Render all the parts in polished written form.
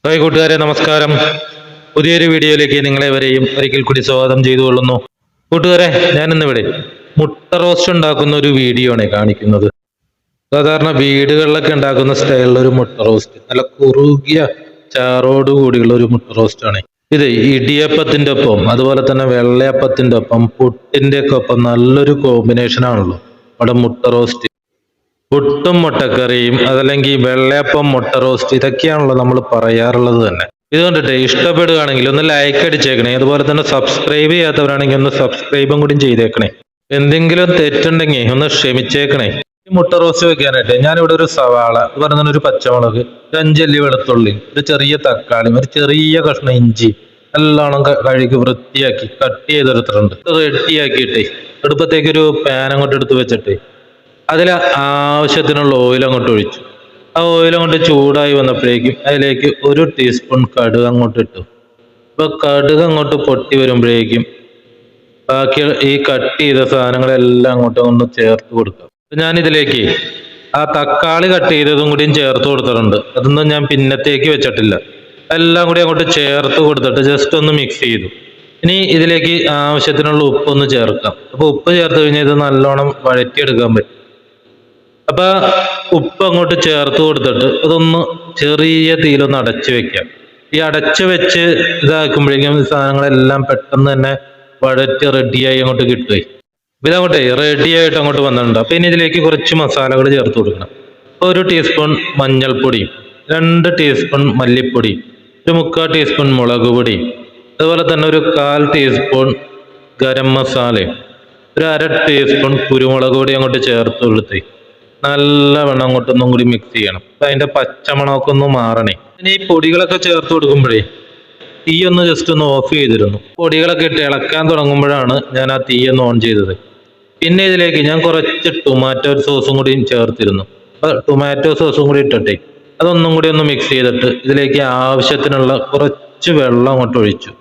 Hi കൂട്ടുകാരെ, നമസ്കാരം. പുതിയൊരു വീഡിയോയിലേക്ക് നിങ്ങളെവരെയും ഒരിക്കൽ കൂടി സ്വാഗതം ചെയ്തുകൊള്ളുന്നു. കൂട്ടുകാരെ, ഞാൻ ഇന്നിവിടെ മുട്ട റോസ്റ്റ് ഉണ്ടാക്കുന്ന ഒരു വീഡിയോ ആണ് കാണിക്കുന്നത്. സാധാരണ വീടുകളിലൊക്കെ ഉണ്ടാക്കുന്ന സ്റ്റൈലിലുള്ള ഒരു മുട്ട റോസ്റ്റ്, നല്ല കുറുകിയ ചാറോട് കൂടിയുള്ള ഒരു മുട്ട റോസ്റ്റ് ആണ് ഇത്. ഇടിയപ്പത്തിന്റെ ഒപ്പം, അതുപോലെ തന്നെ വെള്ളയപ്പത്തിന്റെ ഒപ്പം, പുട്ടിന്റെ ഒക്കെ ഒപ്പം നല്ലൊരു കോമ്പിനേഷൻ ആണല്ലോ അവിടെ മുട്ട റോസ്റ്റ്. പുട്ടും മുട്ടക്കറിയും, അതല്ലെങ്കിൽ വെള്ളയപ്പം മുട്ട റോസ്റ്റ്, ഇതൊക്കെയാണല്ലോ നമ്മൾ പറയാറുള്ളത് തന്നെ. ഇത് കണ്ടിട്ട് ഇഷ്ടപ്പെടുകയാണെങ്കിൽ ഒന്ന് ലൈക്ക് അടിച്ചേക്കണേ. അതുപോലെ തന്നെ സബ്സ്ക്രൈബ് ചെയ്യാത്തവരാണെങ്കിൽ ഒന്ന് സബ്സ്ക്രൈബും കൂടി ചെയ്തേക്കണേ. എന്തെങ്കിലും തെറ്റുണ്ടെങ്കിൽ ഒന്ന് ക്ഷമിച്ചേക്കണേ. ഈ മുട്ട റോസ്റ്റ് വെക്കാനായിട്ട് ഞാനിവിടെ ഒരു സവാള, അതുപോലെ തന്നെ ഒരു പച്ചമുളക്, ഒരു 5 അല്ലി വെളുത്തുള്ളി, ഒരു ചെറിയ തക്കാളി, ഒരു ചെറിയ കഷ്ണം ഇഞ്ചി എല്ലാം കഴുകി വൃത്തിയാക്കി കട്ട് ചെയ്തെടുത്തിട്ടുണ്ട്. റെഡിയാക്കിയിട്ടേ അടുപ്പത്തേക്ക് ഒരു പാൻ അങ്ങോട്ട് എടുത്ത് വെച്ചിട്ട് അതിൽ ആവശ്യത്തിനുള്ള ഓയിൽ അങ്ങോട്ട് ഒഴിച്ചു. ആ ഓയിൽ അങ്ങോട്ട് ചൂടായി വന്നപ്പോഴേക്കും അതിലേക്ക് 1 ടീസ്പൂൺ കടുക് അങ്ങോട്ട് ഇട്ടു. അപ്പൊ കടുക് അങ്ങോട്ട് പൊട്ടി വരുമ്പോഴേക്കും ബാക്കി ഈ കട്ട് ചെയ്ത സാധനങ്ങളെല്ലാം അങ്ങോട്ട് ചേർത്ത് കൊടുക്കുക. ഞാനിതിലേക്ക് ആ തക്കാളി കട്ട് ചെയ്തതും കൂടിയും ചേർത്ത് കൊടുത്തിട്ടുണ്ട്. അതൊന്നും ഞാൻ പിന്നത്തേക്ക് വെച്ചിട്ടില്ല. എല്ലാം കൂടി അങ്ങോട്ട് ചേർത്ത് കൊടുത്തിട്ട് ജസ്റ്റ് ഒന്ന് മിക്സ് ചെയ്തു. ഇനി ഇതിലേക്ക് ആവശ്യത്തിനുള്ള ഉപ്പൊന്ന് ചേർക്കാം. അപ്പൊ ഉപ്പ് ചേർത്ത് കഴിഞ്ഞാൽ ഇത് നല്ലോണം വഴറ്റിയെടുക്കാൻ പറ്റും. അപ്പൊ ഉപ്പ് അങ്ങോട്ട് ചേർത്ത് കൊടുത്തിട്ട് അതൊന്ന് ചെറിയ തീയിലൊന്ന് അടച്ചു വെക്കാം. ഈ അടച്ചു വെച്ച് ഇതാക്കുമ്പോഴേക്കും സാധനങ്ങളെല്ലാം പെട്ടെന്ന് തന്നെ വഴറ്റി റെഡിയായി അങ്ങോട്ട് കിട്ടുകയെ. ഇതങ്ങോട്ടെ റെഡിയായിട്ട് അങ്ങോട്ട് വന്നിട്ടുണ്ട്. അപ്പൊ ഇനി ഇതിലേക്ക് കുറച്ച് മസാലകൾ ചേർത്ത് കൊടുക്കണം. 1 ടീസ്പൂൺ മഞ്ഞൾപ്പൊടി, 2 ടീസ്പൂൺ മല്ലിപ്പൊടി, ഒരു 3/4 ടീസ്പൂൺ മുളക് പൊടി, അതുപോലെ തന്നെ ഒരു 1/4 ടീസ്പൂൺ ഗരം മസാലയും, ഒരു 1/2 ടീസ്പൂൺ കുരുമുളക് പൊടി അങ്ങോട്ട് ചേർത്ത് കൊടുത്ത് നല്ലവണ്ണം അങ്ങോട്ടൊന്നും കൂടി മിക്സ് ചെയ്യണം. അപ്പൊ അതിന്റെ പച്ചമണമൊക്കെ ഒന്ന് മാറണേ. ഇനി ഈ പൊടികളൊക്കെ ചേർത്ത് കൊടുക്കുമ്പോഴേ തീ ഒന്ന് ജസ്റ്റ് ഒന്ന് ഓഫ് ചെയ്തിരുന്നു. പൊടികളൊക്കെ ഇട്ട് ഇളക്കാൻ തുടങ്ങുമ്പോഴാണ് ഞാൻ ആ തീ ഒന്ന് ഓൺ ചെയ്തത്. പിന്നെ ഇതിലേക്ക് ഞാൻ കുറച്ച് ടൊമാറ്റോ സോസും കൂടി ചേർത്തിരുന്നു. അപ്പൊ ടൊമാറ്റോ സോസും കൂടി ഇട്ടിട്ടേ അതൊന്നും കൂടി ഒന്ന് മിക്സ് ചെയ്തിട്ട് ഇതിലേക്ക് ആവശ്യത്തിനുള്ള കുറച്ച് വെള്ളം അങ്ങോട്ട് ഒഴിച്ചു.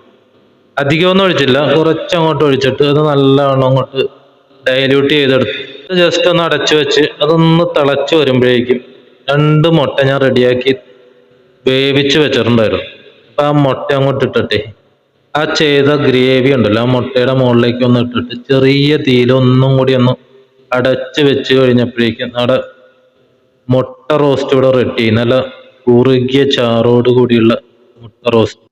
അധികമൊന്നും ഒഴിച്ചില്ല, കുറച്ച് അങ്ങോട്ട് ഒഴിച്ചിട്ട് അത് നല്ലവണ്ണം അങ്ങോട്ട് ഡൈല്യൂട്ട് ചെയ്തെടുത്തു. ജസ്റ്റ് ഒന്ന് അടച്ചു വെച്ച് അതൊന്ന് തിളച്ച് വരുമ്പോഴേക്കും 2 മുട്ട ഞാൻ റെഡിയാക്കി വേവിച്ച് വെച്ചിട്ടുണ്ടായിരുന്നു. അപ്പൊ ആ മുട്ട അങ്ങോട്ട് ഇട്ടിട്ടെ ആ ചെയ്ത ഗ്രേവി ഉണ്ടല്ലോ ആ മുട്ടയുടെ മുകളിലേക്ക് ഒന്ന് ഇട്ടിട്ട് ചെറിയ തീയിൽ ഒന്നും കൂടി ഒന്ന് അടച്ച് വെച്ച് കഴിഞ്ഞപ്പോഴേക്കും നമ്മുടെ മുട്ട റോസ്റ്റ് ഇവിടെ റെഡി. നല്ല കുറുകിയ ചാറോട് കൂടിയുള്ള മുട്ട റോസ്റ്റ്.